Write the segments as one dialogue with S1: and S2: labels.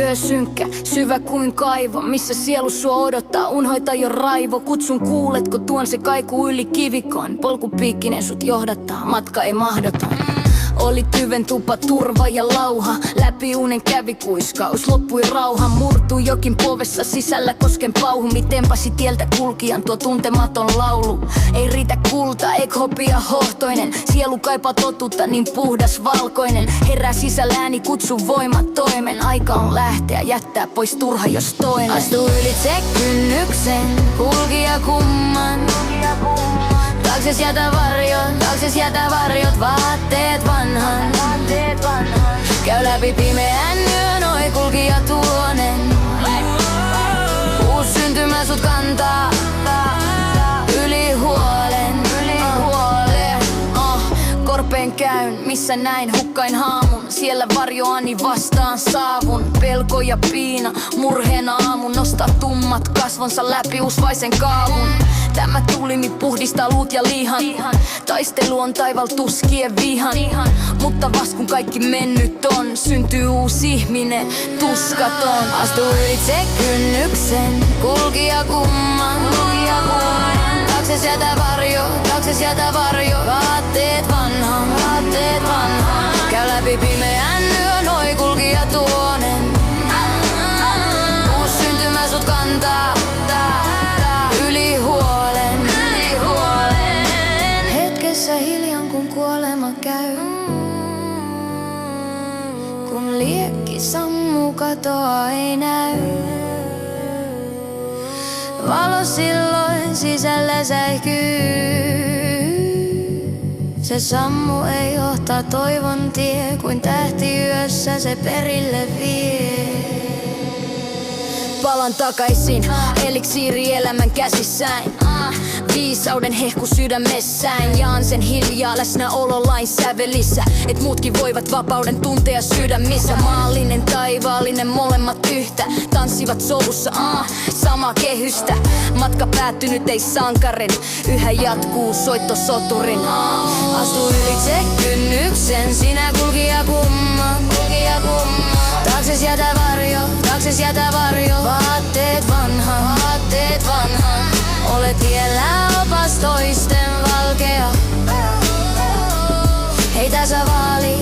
S1: Yö synkkä, syvä kuin kaivo, missä sielu sua odottaa, unhoita jo raivo. Kutsun kuuletko tuon, se kaikuu yli kivikon. Polkupiikkinen sut johdattaa, matka ei mahdoton. Oli tyven tupa, turva ja lauha. Läpi unen kävi kuiskaus, loppui rauha. Murtui jokin povessa, sisällä kosken pauhu. Mitenpäsi tieltä kulkijan tuo tuntematon laulu. Ei riitä kulta, eik hopia hohtoinen. Sielu kaipaa totuutta, niin puhdas valkoinen. Herää sisällä ääni, kutsu voimat toimen. Aika on lähteä, jättää pois turha jos toinen. Astu ylitse kynnyksen, kulkija kumman. Taakses jätä varjot, vaatteet vanhan. Käy läpi pimeän yön, oi kulkija tuonen. Uus syntymä sut kantaa, yli huolen. Korpeen käyn, missä näin hukkain haamun. Siellä varjoani vastaan saavun. Pelko ja piina, murheena aamun. Nostaa tummat kasvonsa läpi usvaisen kaavun. Tämä tulimi puhdistaa luut ja lihan. Taistelu on taival tuskien vihan. Mutta vast kun kaikki mennyt on, syntyy uusi ihminen, tuskaton. Astu ylitse kynnyksen, kulkija kumman. Taakses jätä varjo, vaatteet vanhan. Käy läpi pimeän yön, oi kulkija tuonen. Uus syntymä sut kantaa, yli huolen. Hetkessä hiljan kun kuolema käy. Kun liekki sammuu, katoa ei näy. Valo silloin sisällä säihkyy. Se sammu ei johtaa toivon tie, kuin tähti yössä se perille vie. Palan takaisin, eliksiiri elämän käsissäin. Viisauden hehku sydämessäin. Jaan sen hiljaa läsnäololain sävelissä, et muutkin voivat vapauden tuntea sydämissä. Maallinen, taivaallinen, molemmat yhtä. Tanssivat sovussa, sama kehystä. Matka päättynyt ei sankarin, yhä jatkuu soitto soturin. Astu ylitse kynnyksen, sinä kulkija kumman. Taakses jätä varjo, vaatteet vanhan. Ole tiellä opas toisten valkea. Heitä sä vaali,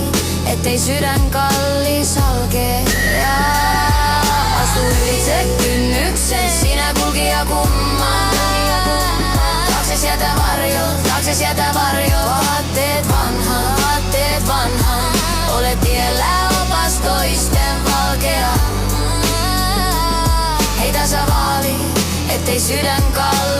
S1: ettei sydän kallis halkee. Astu ylitse kynnyksen, sinä kulkija kumman. Taakses jätä varjo, vaatteet vanhan. Ole tiellä opas toisten valkea. Heitä sä vaali, ettei sydän kallis.